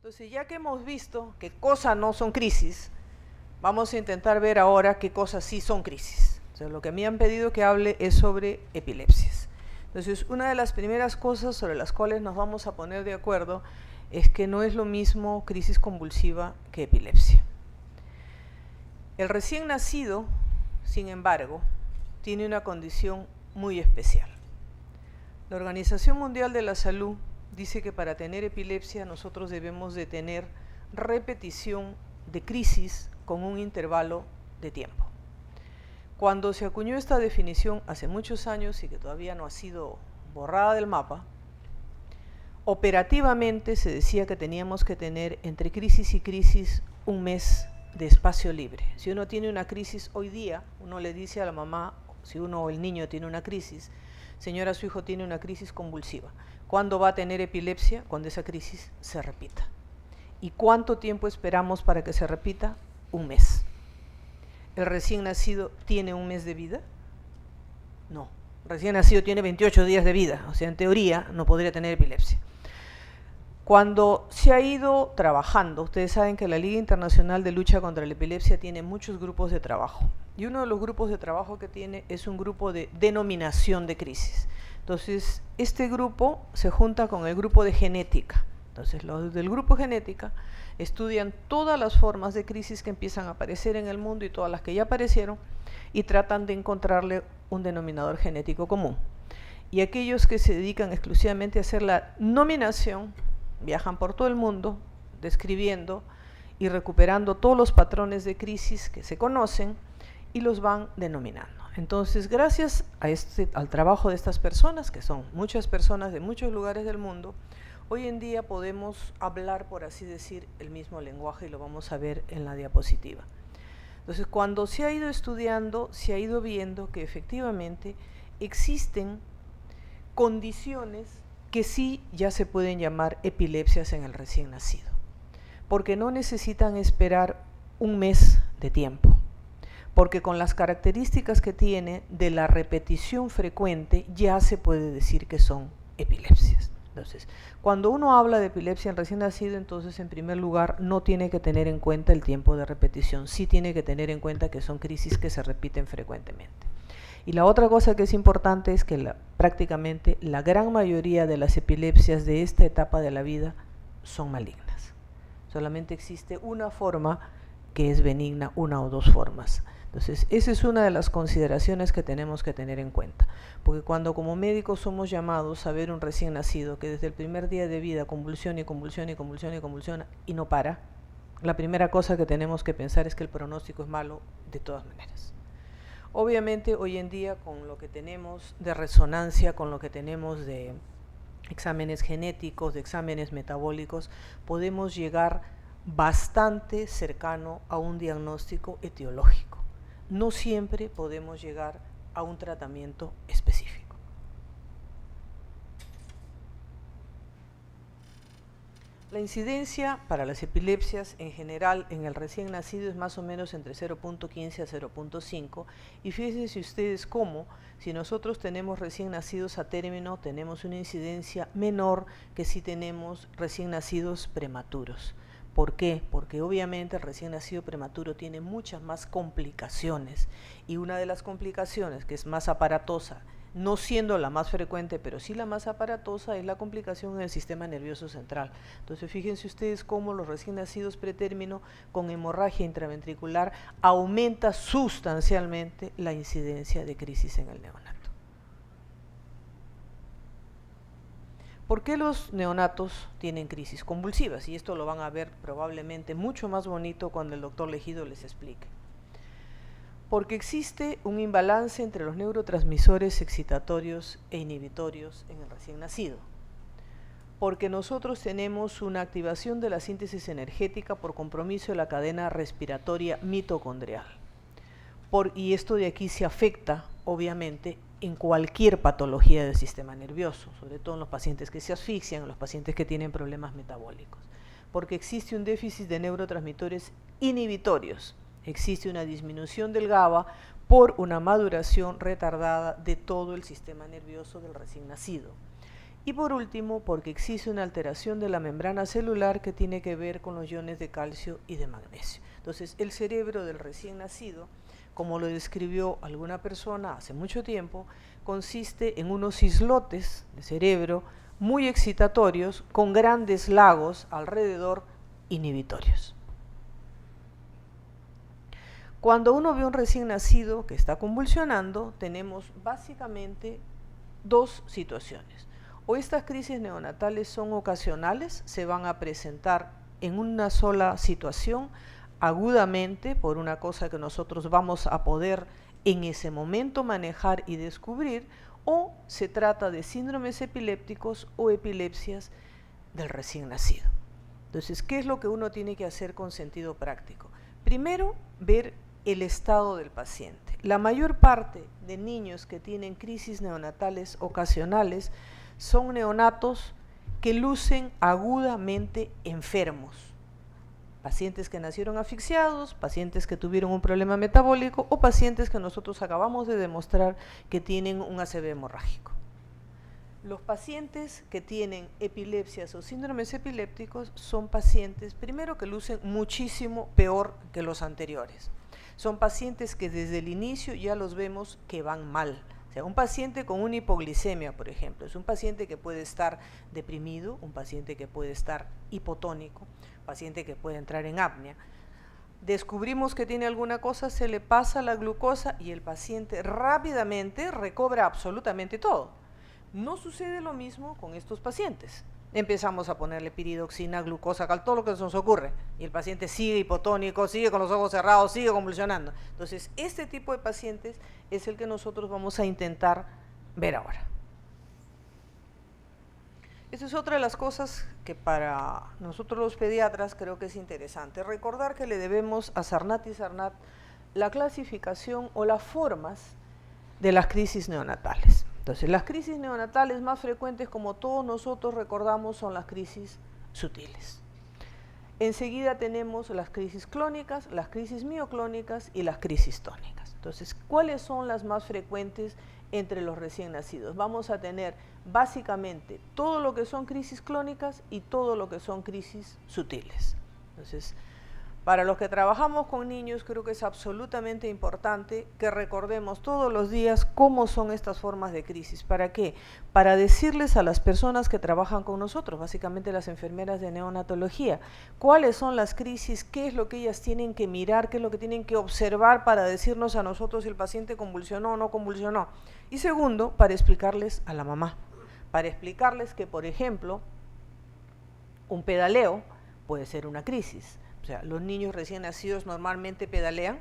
Entonces, ya que hemos visto qué cosas no son crisis, vamos a intentar ver ahora qué cosas sí son crisis. O sea, lo que me han pedido que hable es sobre epilepsias. Entonces, una de las primeras cosas sobre las cuales nos vamos a poner de acuerdo es que no es lo mismo crisis convulsiva que epilepsia. El recién nacido, sin embargo, tiene una condición muy especial. La Organización Mundial de la Salud dice que para tener epilepsia nosotros debemos de tener repetición de crisis con un intervalo de tiempo. Cuando se acuñó esta definición hace muchos años y que todavía no ha sido borrada del mapa, operativamente se decía que teníamos que tener entre crisis y crisis un mes de espacio libre. Si uno tiene una crisis hoy día, uno le dice a la mamá, si uno o el niño tiene una crisis, señora, su hijo tiene una crisis convulsiva. ¿Cuándo va a tener epilepsia? Cuando esa crisis se repita. ¿Y cuánto tiempo esperamos para que se repita? Un mes. ¿El recién nacido tiene un mes de vida? No. Recién nacido tiene 28 días de vida, o sea, en teoría no podría tener epilepsia. Cuando se ha ido trabajando, ustedes saben que la Liga Internacional de Lucha contra la Epilepsia tiene muchos grupos de trabajo. Y uno de los grupos de trabajo que tiene es un grupo de denominación de crisis. Entonces, este grupo se junta con el grupo de genética. Entonces, los del grupo genética estudian todas las formas de crisis que empiezan a aparecer en el mundo y todas las que ya aparecieron y tratan de encontrarle un denominador genético común. Y aquellos que se dedican exclusivamente a hacer la nominación viajan por todo el mundo describiendo y recuperando todos los patrones de crisis que se conocen y los van denominando. Entonces, gracias al trabajo de estas personas, que son muchas personas de muchos lugares del mundo, hoy en día podemos hablar, por así decir, el mismo lenguaje y lo vamos a ver en la diapositiva. Entonces, cuando se ha ido estudiando, se ha ido viendo que efectivamente existen condiciones que sí ya se pueden llamar epilepsias en el recién nacido, porque no necesitan esperar un mes de tiempo, porque con las características que tiene de la repetición frecuente ya se puede decir que son epilepsias. Entonces, cuando uno habla de epilepsia en recién nacido, entonces en primer lugar no tiene que tener en cuenta el tiempo de repetición, sí tiene que tener en cuenta que son crisis que se repiten frecuentemente. Y la otra cosa que es importante es que prácticamente la gran mayoría de las epilepsias de esta etapa de la vida son malignas. Solamente existe una forma que es benigna, una o dos formas. Entonces, esa es una de las consideraciones que tenemos que tener en cuenta, porque cuando como médicos somos llamados a ver un recién nacido que desde el primer día de vida convulsiona y convulsiona y convulsiona y convulsiona y no para, la primera cosa que tenemos que pensar es que el pronóstico es malo de todas maneras. Obviamente, hoy en día, con lo que tenemos de resonancia, con lo que tenemos de exámenes genéticos, de exámenes metabólicos, podemos llegar bastante cercano a un diagnóstico etiológico. No siempre podemos llegar a un tratamiento específico. La incidencia para las epilepsias en general en el recién nacido es más o menos entre 0.15 a 0.5 y fíjense ustedes cómo si nosotros tenemos recién nacidos a término tenemos una incidencia menor que si tenemos recién nacidos prematuros. ¿Por qué? Porque obviamente el recién nacido prematuro tiene muchas más complicaciones y una de las complicaciones que es más aparatosa, no siendo la más frecuente, pero sí la más aparatosa, es la complicación en el sistema nervioso central. Entonces, fíjense ustedes cómo los recién nacidos pretérmino con hemorragia intraventricular aumenta sustancialmente la incidencia de crisis en el neonato. ¿Por qué los neonatos tienen crisis convulsivas? Y esto lo van a ver probablemente mucho más bonito cuando el doctor Legido les explique. Porque existe un imbalance entre los neurotransmisores excitatorios e inhibitorios en el recién nacido. Porque nosotros tenemos una activación de la síntesis energética por compromiso de la cadena respiratoria mitocondrial. Y esto de aquí se afecta, obviamente, en cualquier patología del sistema nervioso, sobre todo en los pacientes que se asfixian, en los pacientes que tienen problemas metabólicos. Porque existe un déficit de neurotransmisores inhibitorios. Existe una disminución del GABA por una maduración retardada de todo el sistema nervioso del recién nacido. Y por último, porque existe una alteración de la membrana celular que tiene que ver con los iones de calcio y de magnesio. Entonces, el cerebro del recién nacido, como lo describió alguna persona hace mucho tiempo, consiste en unos islotes de cerebro muy excitatorios con grandes lagos alrededor inhibitorios. Cuando uno ve a un recién nacido que está convulsionando, tenemos básicamente dos situaciones. O estas crisis neonatales son ocasionales, se van a presentar en una sola situación, agudamente, por una cosa que nosotros vamos a poder en ese momento manejar y descubrir, o se trata de síndromes epilépticos o epilepsias del recién nacido. Entonces, ¿qué es lo que uno tiene que hacer con sentido práctico? Primero, ver el estado del paciente. La mayor parte de niños que tienen crisis neonatales ocasionales son neonatos que lucen agudamente enfermos. Pacientes que nacieron asfixiados, pacientes que tuvieron un problema metabólico o pacientes que nosotros acabamos de demostrar que tienen un ACV hemorrágico. Los pacientes que tienen epilepsias o síndromes epilépticos son pacientes, primero, que lucen muchísimo peor que los anteriores. Son pacientes que desde el inicio ya los vemos que van mal. O sea, un paciente con una hipoglicemia, por ejemplo, es un paciente que puede estar deprimido, un paciente que puede estar hipotónico, un paciente que puede entrar en apnea. Descubrimos que tiene alguna cosa, se le pasa la glucosa y el paciente rápidamente recobra absolutamente todo. No sucede lo mismo con estos pacientes. Empezamos a ponerle piridoxina, glucosa, todo lo que se nos ocurre, y el paciente sigue hipotónico, sigue con los ojos cerrados, sigue convulsionando. Entonces, este tipo de pacientes es el que nosotros vamos a intentar ver ahora. Esta es otra de las cosas que para nosotros los pediatras creo que es interesante. Recordar que le debemos a Sarnat y Sarnat la clasificación o las formas de las crisis neonatales. Entonces, las crisis neonatales más frecuentes, como todos nosotros recordamos, son las crisis sutiles. Enseguida tenemos las crisis clónicas, las crisis mioclónicas y las crisis tónicas. Entonces, ¿cuáles son las más frecuentes entre los recién nacidos? Vamos a tener básicamente todo lo que son crisis clónicas y todo lo que son crisis sutiles. Entonces, para los que trabajamos con niños, creo que es absolutamente importante que recordemos todos los días cómo son estas formas de crisis. ¿Para qué? Para decirles a las personas que trabajan con nosotros, básicamente las enfermeras de neonatología, cuáles son las crisis, qué es lo que ellas tienen que mirar, qué es lo que tienen que observar para decirnos a nosotros si el paciente convulsionó o no convulsionó. Y segundo, para explicarles a la mamá, para explicarles que, por ejemplo, un pedaleo puede ser una crisis. O sea, ¿los niños recién nacidos normalmente pedalean?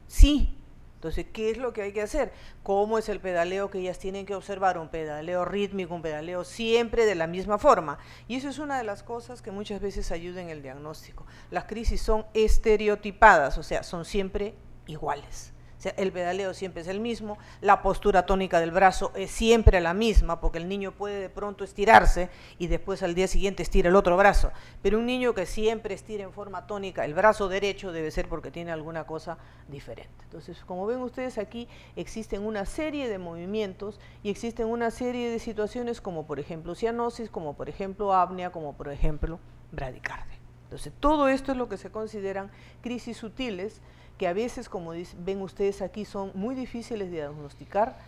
Sí. Entonces, ¿qué es lo que hay que hacer? ¿Cómo es el pedaleo que ellas tienen que observar? Un pedaleo rítmico, un pedaleo siempre de la misma forma. Y eso es una de las cosas que muchas veces ayuda en el diagnóstico. Las crisis son estereotipadas, o sea, son siempre iguales. O sea, el pedaleo siempre es el mismo, la postura tónica del brazo es siempre la misma, porque el niño puede de pronto estirarse y después al día siguiente estira el otro brazo, pero un niño que siempre estira en forma tónica el brazo derecho debe ser porque tiene alguna cosa diferente. Entonces, como ven ustedes aquí, existen una serie de movimientos y existen una serie de situaciones como por ejemplo cianosis, como por ejemplo apnea, como por ejemplo bradicardia. Entonces, todo esto es lo que se consideran crisis sutiles, que a veces, como ven ustedes aquí, son muy difíciles de diagnosticar,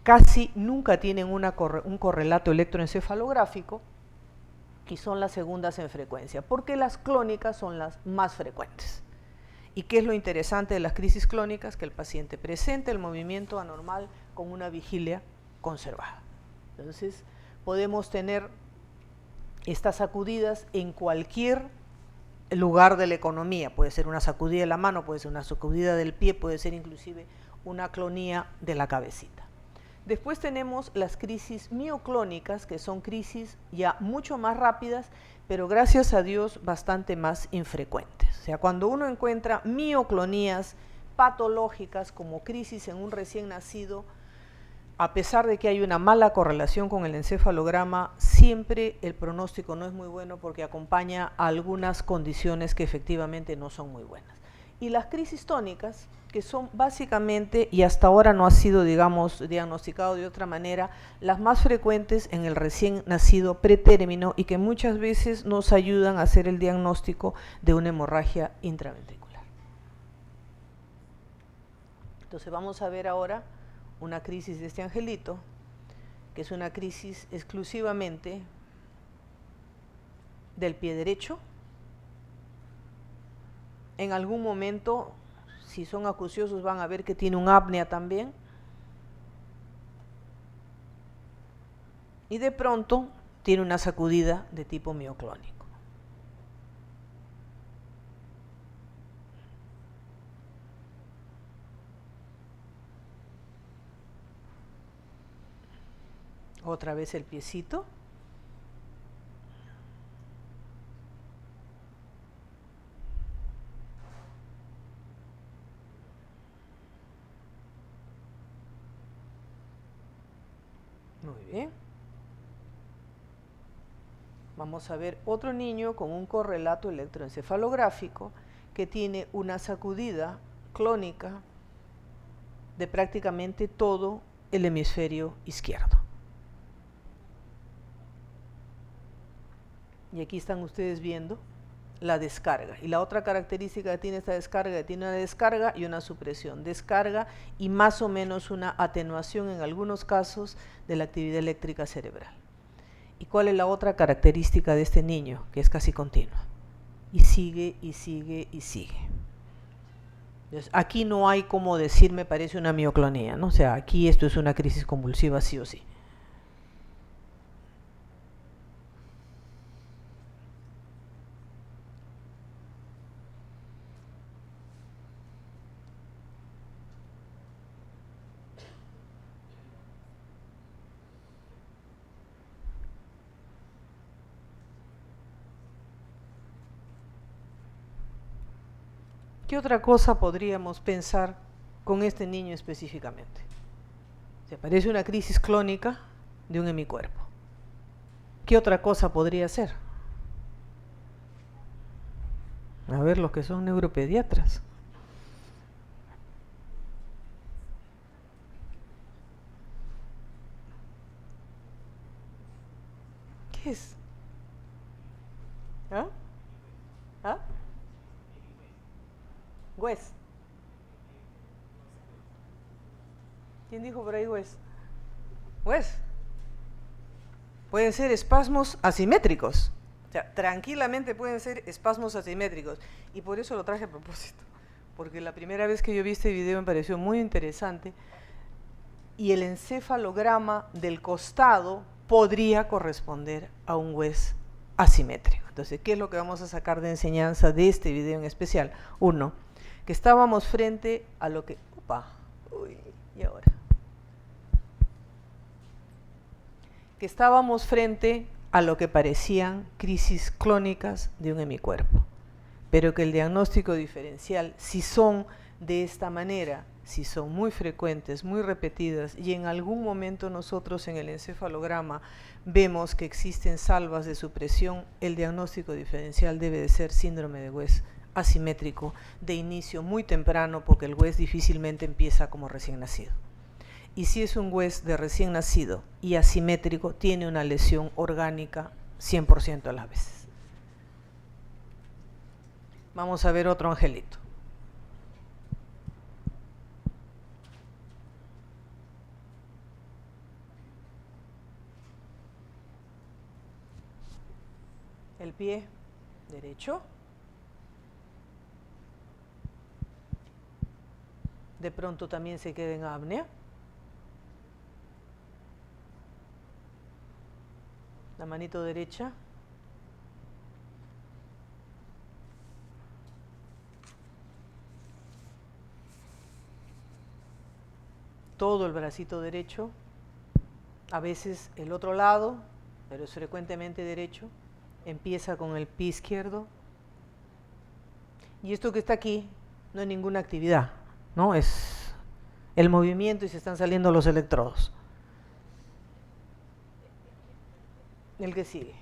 casi nunca tienen un correlato electroencefalográfico y son las segundas en frecuencia, porque las clónicas son las más frecuentes. ¿Y qué es lo interesante de las crisis clónicas? Que el paciente presenta el movimiento anormal con una vigilia conservada. Entonces, podemos tener estas sacudidas en cualquier lugar de la economía, puede ser una sacudida de la mano, puede ser una sacudida del pie, puede ser inclusive una clonía de la cabecita. Después tenemos las crisis mioclónicas, que son crisis ya mucho más rápidas, pero gracias a Dios bastante más infrecuentes. O sea, cuando uno encuentra mioclonías patológicas como crisis en un recién nacido, a pesar de que hay una mala correlación con el encefalograma, siempre el pronóstico no es muy bueno porque acompaña a algunas condiciones que efectivamente no son muy buenas. Y las crisis tónicas, que son básicamente, y hasta ahora no ha sido, digamos, diagnosticado de otra manera, las más frecuentes en el recién nacido pretérmino y que muchas veces nos ayudan a hacer el diagnóstico de una hemorragia intraventricular. Entonces vamos a ver ahora una crisis de este angelito, que es una crisis exclusivamente del pie derecho. En algún momento, si son acuciosos, van a ver que tiene un apnea también. Y de pronto tiene una sacudida de tipo mioclónico. Otra vez el piecito. Muy bien. Vamos a ver otro niño con un correlato electroencefalográfico que tiene una sacudida clónica de prácticamente todo el hemisferio izquierdo. Y aquí están ustedes viendo la descarga. Y la otra característica que tiene esta descarga, tiene una descarga y una supresión. Descarga y más o menos una atenuación en algunos casos de la actividad eléctrica cerebral. ¿Y cuál es la otra característica de este niño? Que es casi continua. Y sigue, y sigue, y sigue. Entonces, aquí no hay como decir, me parece una mioclonía, ¿no? O sea, aquí esto es una crisis convulsiva sí o sí. ¿Qué otra cosa podríamos pensar con este niño específicamente? Se parece una crisis clónica de un hemicuerpo. ¿Qué otra cosa podría ser? A ver, los que son neuropediatras. ¿Qué es? ¿Ah? ¿Ah? Wes. ¿Quién dijo por ahí Wes? Wes. Pueden ser espasmos asimétricos. O sea, tranquilamente pueden ser espasmos asimétricos. Y por eso lo traje a propósito. Porque la primera vez que yo vi este video me pareció muy interesante. Y el encefalograma del costado podría corresponder a un Wes asimétrico. Entonces, ¿qué es lo que vamos a sacar de enseñanza de este video en especial? Uno, que estábamos frente a lo que... Opa, uy, y ahora... que estábamos frente a lo que parecían crisis clónicas de un hemicuerpo, pero que el diagnóstico diferencial, si son de esta manera, si son muy frecuentes, muy repetidas, y en algún momento nosotros en el encefalograma vemos que existen salvas de supresión, el diagnóstico diferencial debe de ser síndrome de Wes asimétrico de inicio muy temprano, porque el Wes difícilmente empieza como recién nacido. Y si es un Wes de recién nacido y asimétrico, tiene una lesión orgánica 100% a las veces. Vamos a ver otro angelito. El pie derecho. De pronto también se queda en apnea. La manito derecha. Todo el bracito derecho. A veces el otro lado, pero es frecuentemente derecho. Empieza con el pie izquierdo. Y esto que está aquí no es ninguna actividad, ¿no? Es el movimiento y se están saliendo los electrodos. El que sigue.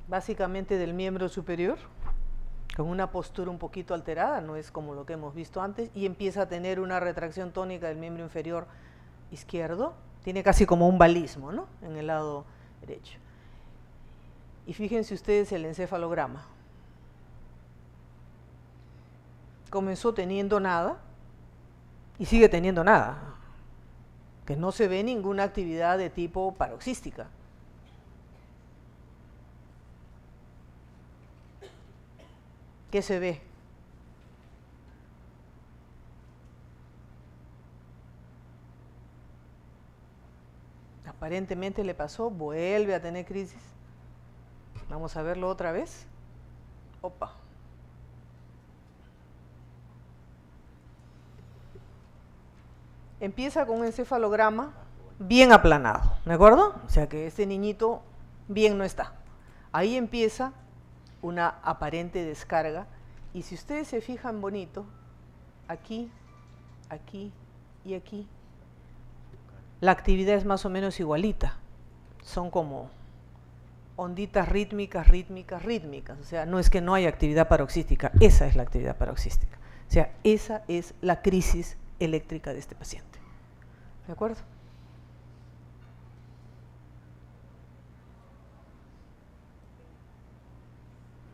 básicamente del miembro superior, con una postura un poquito alterada, no es como lo que hemos visto antes, y empieza a tener una retracción tónica del miembro inferior izquierdo, tiene casi como un balismo, ¿no?, en el lado derecho. Y fíjense ustedes el encefalograma. Comenzó teniendo nada y sigue teniendo nada, que no se ve ninguna actividad de tipo paroxística. ¿Qué se ve? Aparentemente le pasó, vuelve a tener crisis. Vamos a verlo otra vez. Opa. Empieza con un encefalograma bien aplanado, ¿de acuerdo? O sea que este niñito bien no está. Ahí empieza una aparente descarga, y si ustedes se fijan bonito, aquí, aquí y aquí, la actividad es más o menos igualita. Son como onditas rítmicas, rítmicas, rítmicas. O sea, no es que no haya actividad paroxística, esa es la actividad paroxística. O sea, esa es la crisis eléctrica de este paciente. ¿De acuerdo?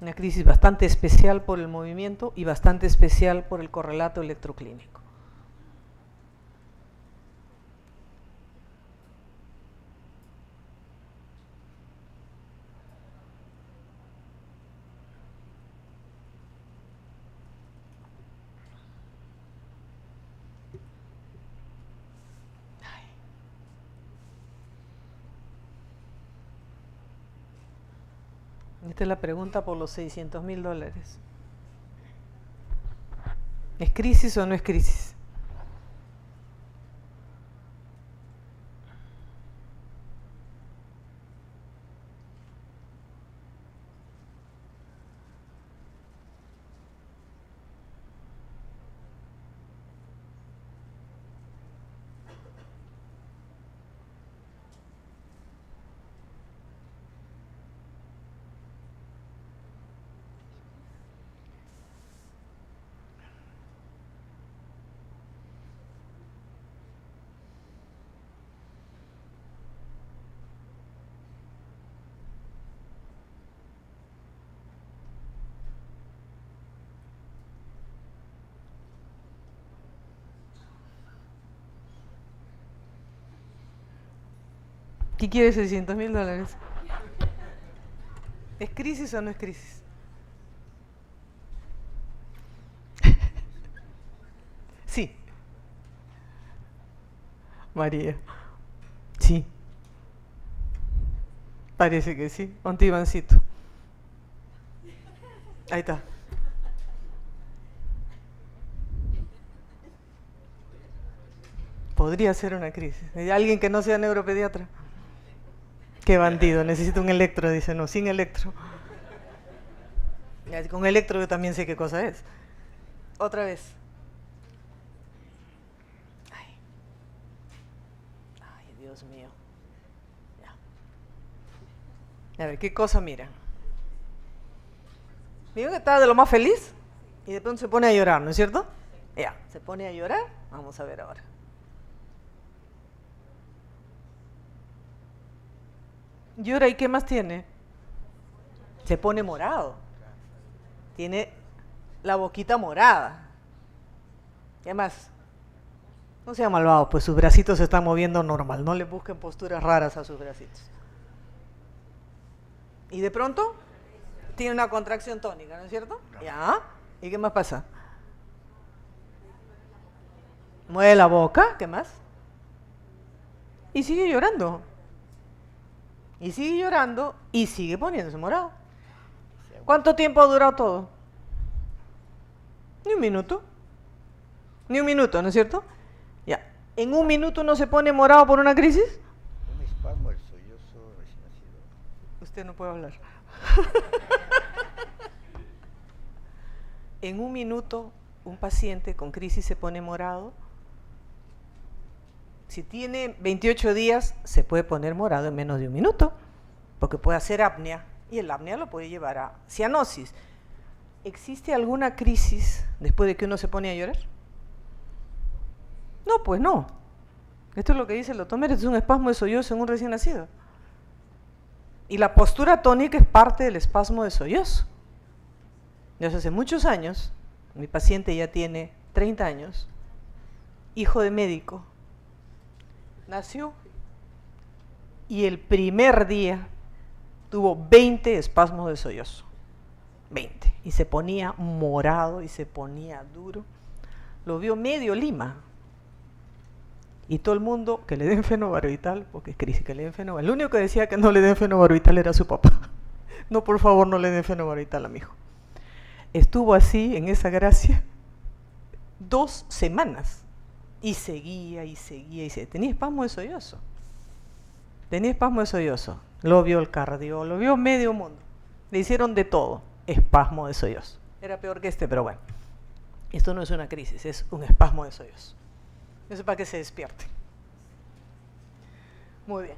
Una crisis bastante especial por el movimiento y bastante especial por el correlato electroclínico. Esta es la pregunta por los $600.000. ¿Es crisis o no es crisis? ¿Qué quiere $600.000? ¿Es crisis o no es crisis? Sí. María. Sí. Parece que sí. Ponte Ivancito. Ahí está. Podría ser una crisis. ¿Alguien que no sea neuropediatra? Qué bandido, necesito un electro. Dice, no, sin electro. Con electro yo también sé qué cosa es. Otra vez. Ay, Dios mío. Ya. A ver, ¿qué cosa miran? Digo que estaba de lo más feliz y de pronto se pone a llorar, ¿no es cierto? Ya, se pone a llorar. Vamos a ver ahora. Llora, ¿y qué más tiene? Se pone morado. Tiene la boquita morada. ¿Qué más? No sea malvado, pues sus bracitos se están moviendo normal. No le busquen posturas raras a sus bracitos. Y de pronto tiene una contracción tónica, ¿no es cierto? ¿Ya? ¿Y qué más pasa? Mueve la boca, ¿qué más? Y sigue llorando. Y sigue llorando y sigue poniéndose morado. ¿Cuánto tiempo ha durado todo? Ni un minuto. Ni un minuto, ¿no es cierto? Ya. ¿En un minuto uno se pone morado por una crisis? Un espasmo del sollozo recién nacido. Usted no puede hablar. En un minuto un paciente con crisis se pone morado. Si tiene 28 días, se puede poner morado en menos de un minuto, porque puede hacer apnea Y el apnea lo puede llevar a cianosis. ¿Existe alguna crisis después de que uno se pone a llorar? No, pues no. Esto es lo que dice el doctor Mérez, es un espasmo de sollozo en un recién nacido. Y la postura tónica es parte del espasmo de sollozo. Desde hace muchos años, mi paciente ya tiene 30 años, hijo de médico, nació y el primer día tuvo 20 espasmos de sollozo. 20. Y se ponía morado y se ponía duro. Lo vio medio Lima. Y todo el mundo que le den fenobarbital, porque es crisis, que le den fenobarbital. El único que decía que no le den fenobarbital era su papá. No, por favor, no le den fenobarbital a mi hijo. Estuvo así, en esa gracia, 2 semanas. Y seguía, y seguía, y seguía. Tenía espasmo de sollozo. Tenía espasmo de sollozo. Lo vio el cardiólogo, lo vio medio mundo. Le hicieron de todo. Espasmo de sollozo. Era peor que este, pero bueno. Esto no es una crisis, es un espasmo de sollozo. Eso es para que se despierte. Muy bien.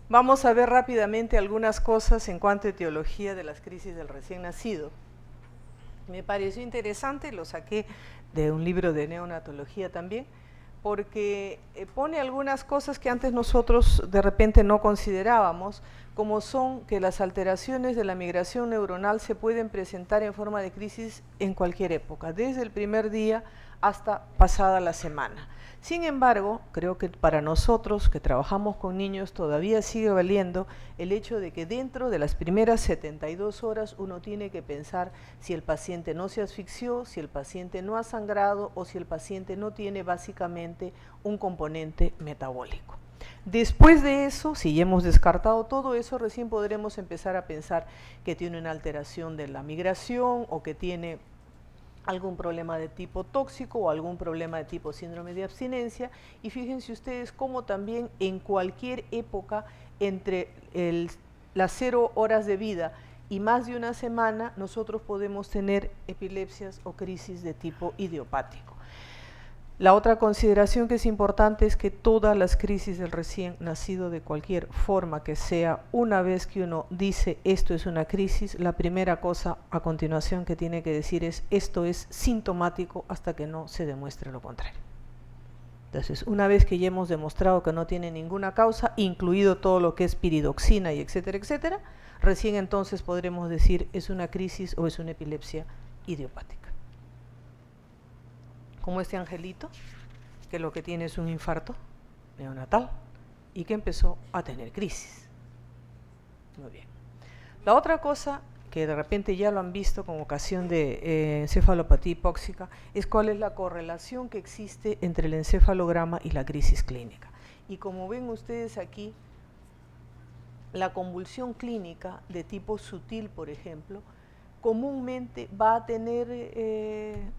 Vamos a ver rápidamente algunas cosas en cuanto a etiología de las crisis del recién nacido. Me pareció interesante, lo saqué de un libro de neonatología también, porque pone algunas cosas que antes nosotros de repente no considerábamos, como son que las alteraciones de la migración neuronal se pueden presentar en forma de crisis en cualquier época, desde el primer día hasta pasada la semana. Sin embargo, creo que para nosotros que trabajamos con niños todavía sigue valiendo el hecho de que dentro de las primeras 72 horas uno tiene que pensar si el paciente no se asfixió, si el paciente no ha sangrado o si el paciente no tiene básicamente un componente metabólico. Después de eso, si ya hemos descartado todo eso, recién podremos empezar a pensar que tiene una alteración de la migración o que tiene algún problema de tipo tóxico o algún problema de tipo síndrome de abstinencia. Y fíjense ustedes cómo también en cualquier época entre las 0 horas de vida y más de una semana nosotros podemos tener epilepsias o crisis de tipo idiopático. La otra consideración que es importante es que todas las crisis del recién nacido, de cualquier forma que sea, una vez que uno dice esto es una crisis, la primera cosa a continuación que tiene que decir es esto es sintomático hasta que no se demuestre lo contrario. Entonces, una vez que ya hemos demostrado que no tiene ninguna causa, incluido todo lo que es piridoxina y etcétera, etcétera, recién entonces podremos decir es una crisis o es una epilepsia idiopática. Como este angelito, que lo que tiene es un infarto neonatal y que empezó a tener crisis. Muy bien. La otra cosa que de repente ya lo han visto con ocasión de encefalopatía hipóxica es cuál es la correlación que existe entre el encefalograma y la crisis clínica. Y como ven ustedes aquí, la convulsión clínica de tipo sutil, por ejemplo, comúnmente va a tener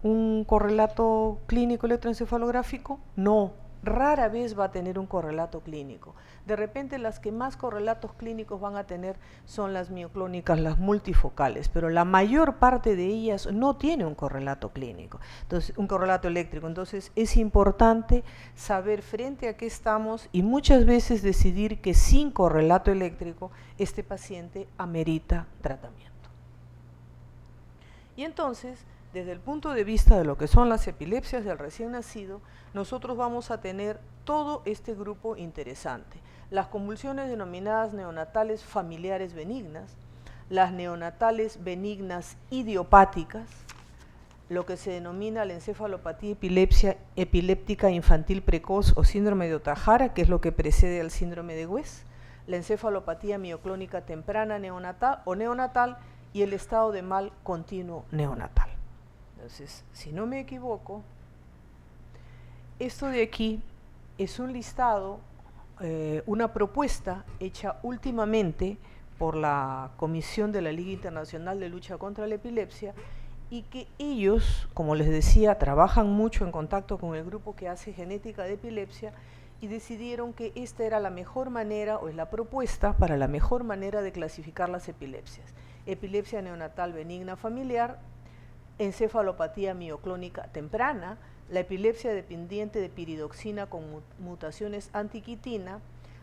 un correlato clínico electroencefalográfico. No, rara vez va a tener un correlato clínico. De repente las que más correlatos clínicos van a tener son las mioclónicas, las multifocales, pero la mayor parte de ellas no tiene un correlato clínico, entonces un correlato eléctrico. Entonces es importante saber frente a qué estamos y muchas veces decidir que sin correlato eléctrico este paciente amerita tratamiento. Y entonces, desde el punto de vista de lo que son las epilepsias del recién nacido, nosotros vamos a tener todo este grupo interesante. Las convulsiones denominadas neonatales familiares benignas, las neonatales benignas idiopáticas, lo que se denomina la encefalopatía epiléptica infantil precoz o síndrome de Ohtahara, que es lo que precede al síndrome de West, la encefalopatía mioclónica temprana neonatal o neonatal, y el estado de mal continuo neonatal. Entonces, si no me equivoco, esto de aquí es un listado, una propuesta hecha últimamente por la Comisión de la Liga Internacional de Lucha contra la Epilepsia, y que ellos, como les decía, trabajan mucho en contacto con el grupo que hace genética de epilepsia, y decidieron que esta era la mejor manera, o es la propuesta para la mejor manera de clasificar las epilepsias. Epilepsia neonatal benigna familiar, encefalopatía mioclónica temprana, la epilepsia dependiente de piridoxina con mutaciones antiquitina,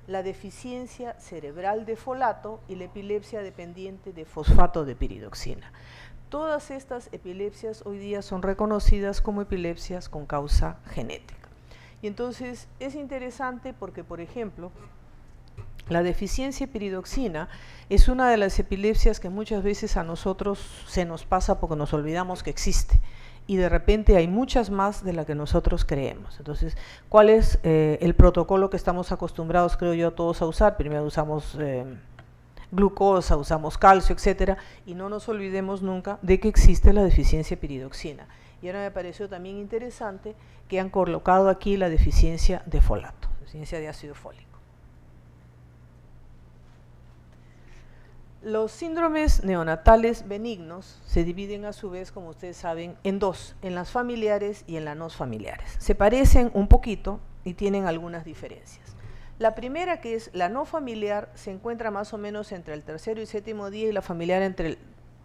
la deficiencia cerebral de folato y la epilepsia dependiente de fosfato de piridoxina. Todas estas epilepsias hoy día son reconocidas como epilepsias con causa genética. Y entonces es interesante porque, por ejemplo, la deficiencia de piridoxina es una de las epilepsias que muchas veces a nosotros se nos pasa porque nos olvidamos que existe. Y de repente hay muchas más de las que nosotros creemos. Entonces, ¿cuál es el protocolo que estamos acostumbrados, creo yo, todos a usar? Primero usamos glucosa, usamos calcio, etcétera, y no nos olvidemos nunca de que existe la deficiencia de piridoxina. Y ahora me pareció también interesante que han colocado aquí la deficiencia de folato, deficiencia de ácido fólico. Los síndromes neonatales benignos se dividen a su vez, como ustedes saben, en dos, en las familiares y en las no familiares. Se parecen un poquito y tienen algunas diferencias. La primera, que es la no familiar, se encuentra más o menos entre el tercero y séptimo día y la familiar entre el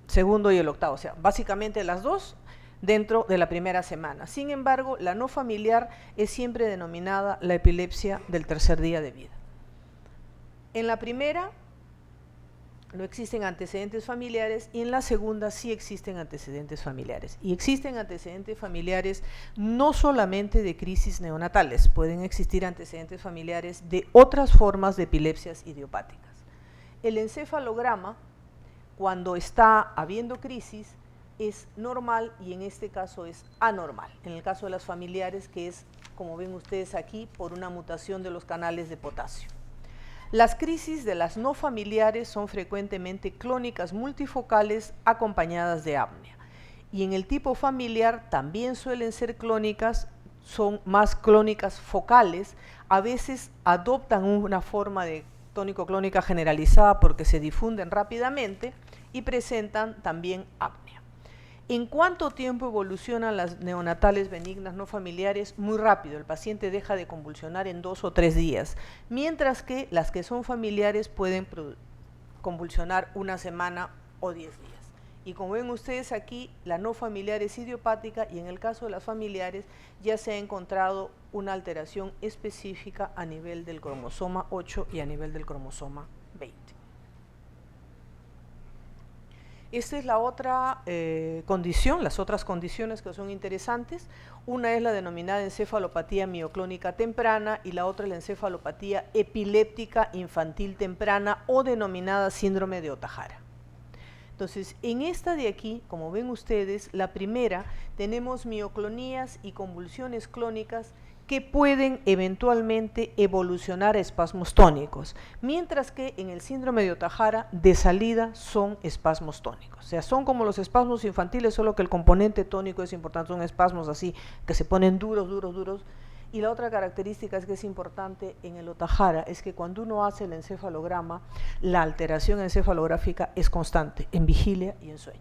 segundo y el octavo, o sea, básicamente las dos dentro de la primera semana. Sin embargo, la no familiar es siempre denominada la epilepsia del tercer día de vida. En la primera no existen antecedentes familiares y en la segunda sí existen antecedentes familiares. Y existen antecedentes familiares no solamente de crisis neonatales, pueden existir antecedentes familiares de otras formas de epilepsias idiopáticas. El encefalograma, cuando está habiendo crisis, es normal y en este caso es anormal. En el caso de las familiares, que es, como ven ustedes aquí, por una mutación de los canales de potasio. Las crisis de las no familiares son frecuentemente clónicas multifocales acompañadas de apnea. Y en el tipo familiar también suelen ser clónicas, son más clónicas focales, a veces adoptan una forma de tónico-clónica generalizada porque se difunden rápidamente y presentan también apnea. ¿En cuánto tiempo evolucionan las neonatales benignas no familiares? Muy rápido, el paciente deja de convulsionar en 2 o 3 días, mientras que las que son familiares pueden convulsionar 1 semana o 10 días. Y como ven ustedes aquí, la no familiar es idiopática y en el caso de las familiares ya se ha encontrado una alteración específica a nivel del cromosoma 8 y a nivel del cromosoma 20. Esta es la otra condición, las otras condiciones que son interesantes. Una es la denominada encefalopatía mioclónica temprana y la otra es la encefalopatía epiléptica infantil temprana o denominada síndrome de Ohtahara. Entonces, en esta de aquí, como ven ustedes, la primera, tenemos mioclonías y convulsiones clónicas que pueden eventualmente evolucionar a espasmos tónicos, mientras que en el síndrome de Ohtahara de salida son espasmos tónicos. O sea, son como los espasmos infantiles, solo que el componente tónico es importante, son espasmos así que se ponen duros, duros, duros. Y la otra característica es que es importante en el Ohtahara es que cuando uno hace el encefalograma, la alteración encefalográfica es constante en vigilia y en sueño.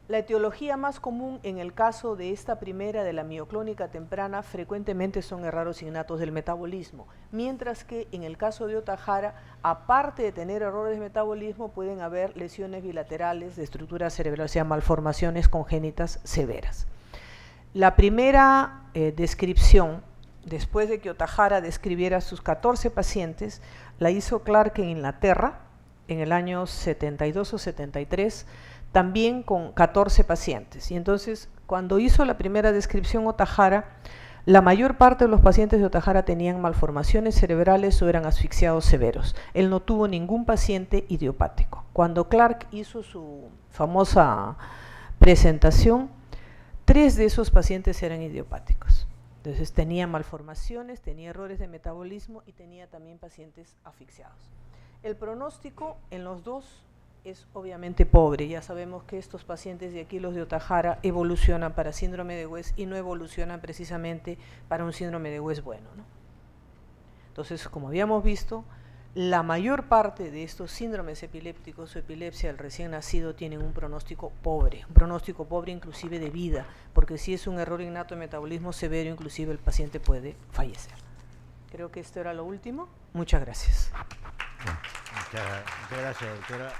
La etiología más común en el caso de esta primera, de la mioclónica temprana, frecuentemente son errores innatos del metabolismo, mientras que en el caso de Ohtahara, aparte de tener errores de metabolismo, pueden haber lesiones bilaterales de estructura cerebral, o sea, malformaciones congénitas severas. La primera descripción, después de que Ohtahara describiera sus 14 pacientes, la hizo Clark en Inglaterra, en el año 72 o 73, también con 14 pacientes. Y entonces, cuando hizo la primera descripción Ohtahara, la mayor parte de los pacientes de Ohtahara tenían malformaciones cerebrales o eran asfixiados severos. Él no tuvo ningún paciente idiopático. Cuando Clark hizo su famosa presentación, 3 de esos pacientes eran idiopáticos. Entonces tenía malformaciones, tenía errores de metabolismo y tenía también pacientes asfixiados. El pronóstico en los dos es obviamente pobre. Ya sabemos que estos pacientes de aquí, los de Ohtahara, evolucionan para síndrome de West y no evolucionan precisamente para un síndrome de West bueno, ¿no? Entonces, como habíamos visto, la mayor parte de estos síndromes epilépticos o epilepsia del recién nacido tienen un pronóstico pobre inclusive de vida, porque si es un error innato de metabolismo severo, inclusive el paciente puede fallecer. Creo que esto era lo último. Muchas gracias. Muchas gracias, doctora.